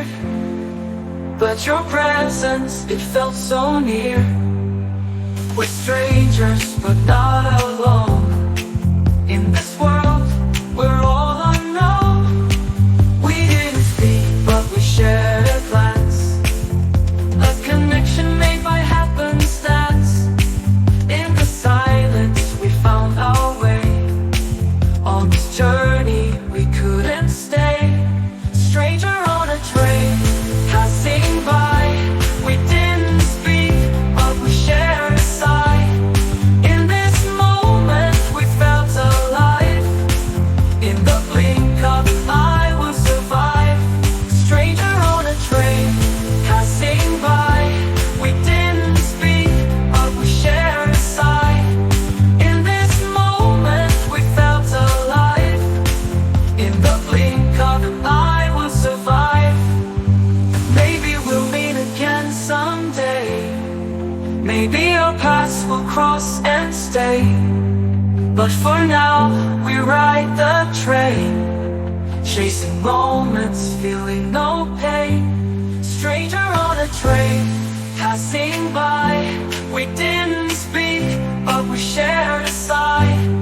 disappeared, but your presence, it felt so near. We're strangers, but not alone. In this world, we're all unknown. We didn't speak, but we shared a glance, a connection made by happenstance. In the silence, we found our way. On this journey, we couldn't stay. Stranger on a train, passing by. We didn't speak, but we shared a sigh. In this moment, we felt alive. In the blink of an eye, we'll survive. Stranger on a train, passing by. We didn't speak, but we shared a sigh. In this moment, we felt alive. In the blink of an eye, we'll survive. Maybe we'll meet again someday. Maybe our paths will cross and stay. But for now, we ride the train, chasing moments, feeling no pain. Stranger on a train, passing by. We didn't speak, but we shared a sigh.